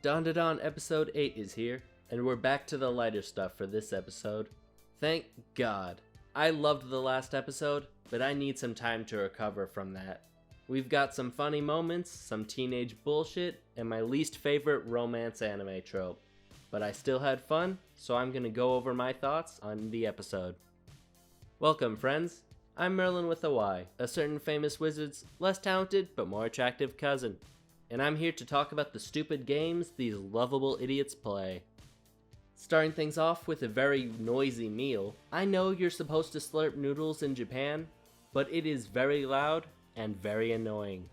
Dandadan episode 8 is here, and we're back to the lighter stuff for this episode. Thank God. I loved the last episode, but I need some time to recover from that. We've got some funny moments, some teenage bullshit, and my least favorite romance anime trope. But I still had fun, so I'm gonna go over my thoughts on the episode. Welcome, friends. I'm Merlin with a Y, a certain famous wizard's less talented but more attractive cousin. And I'm here to talk about the stupid games these lovable idiots play. Starting things off with a very noisy meal, I know you're supposed to slurp noodles in Japan, but it is very loud and very annoying.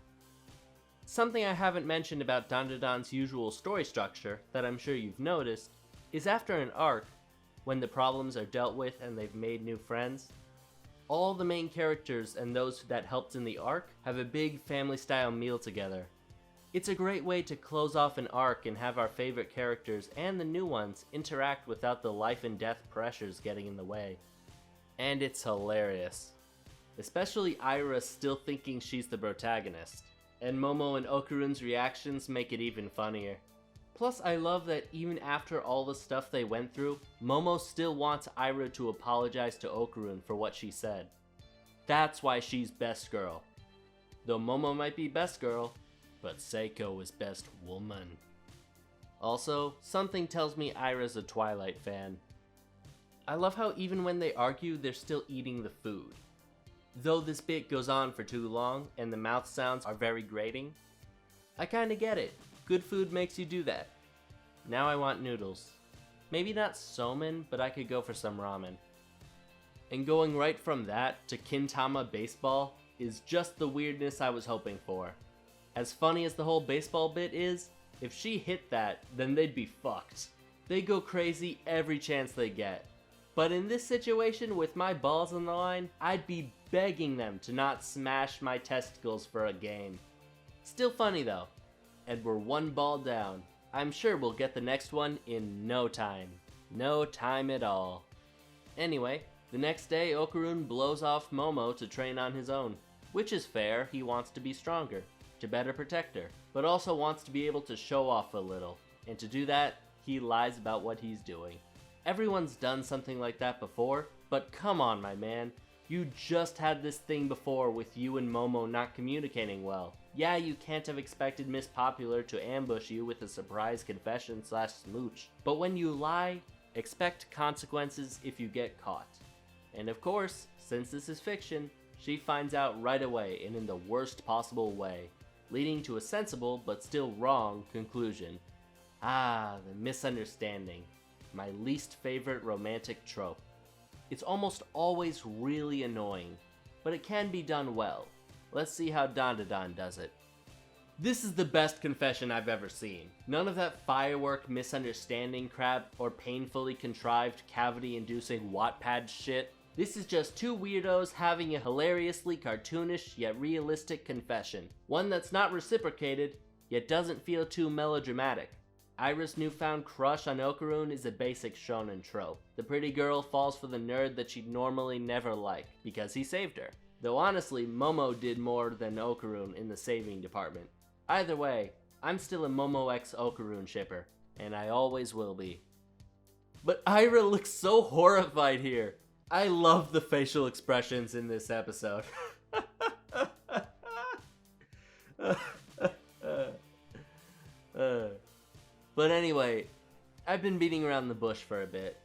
Something I haven't mentioned about Dandadan's usual story structure that I'm sure you've noticed is after an arc, when the problems are dealt with and they've made new friends, all the main characters and those that helped in the arc have a big family-style meal together. It's a great way to close off an arc and have our favorite characters and the new ones interact without the life and death pressures getting in the way. And it's hilarious. Especially Aira still thinking she's the protagonist. And Momo and Okarun's reactions make it even funnier. Plus, I love that even after all the stuff they went through, Momo still wants Aira to apologize to Okarun for what she said. That's why she's best girl. Though Momo might be best girl, but Seiko is best woman. Also, something tells me Aira's a Twilight fan. I love how even when they argue, they're still eating the food. Though this bit goes on for too long, and the mouth sounds are very grating, I kinda get it. Good food makes you do that. Now I want noodles. Maybe not somen, but I could go for some ramen. And going right from that to Kintama baseball is just the weirdness I was hoping for. As funny as the whole baseball bit is, if she hit that, then they'd be fucked. They go crazy every chance they get. But in this situation, with my balls on the line, I'd be begging them to not smash my testicles for a game. Still funny though. And we're one ball down. I'm sure we'll get the next one in no time. No time at all. Anyway, the next day Okarun blows off Momo to train on his own. Which is fair, he wants to be stronger, to better protect her, but also wants to be able to show off a little. And to do that, he lies about what he's doing. Everyone's done something like that before, but come on, my man. You just had this thing before with you and Momo not communicating well. Yeah, you can't have expected Miss Popular to ambush you with a surprise confession / smooch. But when you lie, expect consequences if you get caught. And of course, since this is fiction, she finds out right away and in the worst possible way, leading to a sensible but still wrong conclusion. Ah, the misunderstanding. My least favorite romantic trope. It's almost always really annoying, but it can be done well. Let's see how Dandadan does it. This is the best confession I've ever seen. None of that firework misunderstanding crap or painfully contrived cavity-inducing Wattpad shit. This is just two weirdos having a hilariously cartoonish yet realistic confession. One that's not reciprocated, yet doesn't feel too melodramatic. Aira's newfound crush on Okarun is a basic shonen trope. The pretty girl falls for the nerd that she'd normally never like, because he saved her. Though honestly, Momo did more than Okarun in the saving department. Either way, I'm still a Momo x Okarun shipper, and I always will be. But Aira looks so horrified here. I love the facial expressions in this episode. But anyway, I've been beating around the bush for a bit,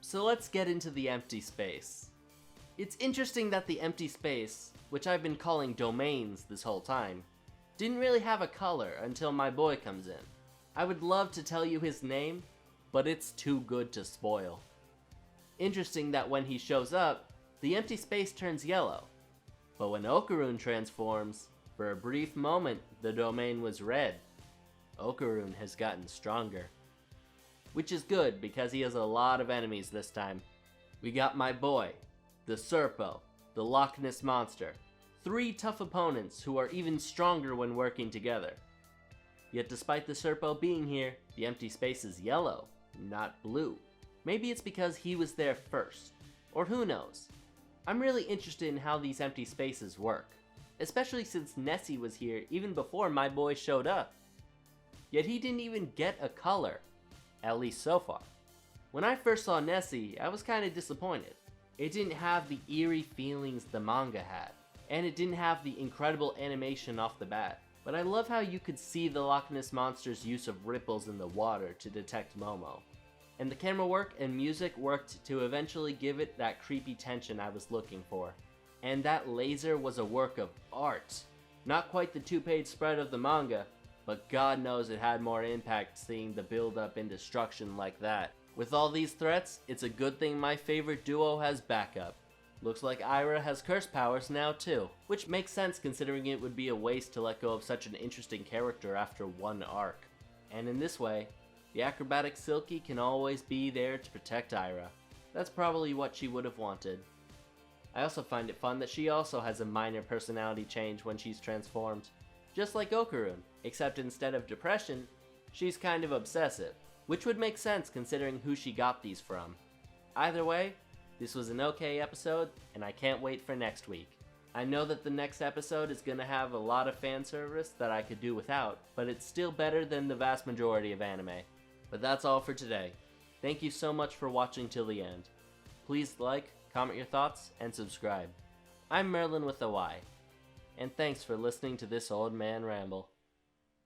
so let's get into the empty space. It's interesting that the empty space, which I've been calling domains this whole time, didn't really have a color until my boy comes in. I would love to tell you his name, but it's too good to spoil. Interesting that when he shows up, the empty space turns yellow. But when Okarun transforms, for a brief moment the domain was red. Okarun has gotten stronger. Which is good because he has a lot of enemies this time. We got my boy, the Serpo, the Loch Ness Monster. 3 tough opponents who are even stronger when working together. Yet despite the Serpo being here, the empty space is yellow, not blue. Maybe it's because he was there first, or who knows. I'm really interested in how these empty spaces work, especially since Nessie was here even before my boy showed up. yet he didn't even get a color, at least so far. When I first saw Nessie, I was kinda disappointed. It didn't have the eerie feelings the manga had, and it didn't have the incredible animation off the bat. But I love how you could see the Loch Ness Monster's use of ripples in the water to detect Momo. And the camera work and music worked to eventually give it that creepy tension I was looking for. And that laser was a work of art. Not quite the 2-page spread of the manga, but God knows it had more impact seeing the build-up and destruction like that. With all these threats, it's a good thing my favorite duo has backup. Looks like Aira has curse powers now too, which makes sense considering it would be a waste to let go of such an interesting character after one arc. And in this way, the Acrobatic Silky can always be there to protect Aira. That's probably what she would have wanted. I also find it fun that she also has a minor personality change when she's transformed. Just like Okarun, except instead of depression, she's kind of obsessive, which would make sense considering who she got these from. Either way, this was an okay episode, and I can't wait for next week. I know that the next episode is gonna have a lot of fan service that I could do without, but it's still better than the vast majority of anime. But that's all for today. Thank you so much for watching till the end. Please like, comment your thoughts, and subscribe. I'm Merlin with a Y, and thanks for listening to this old man ramble.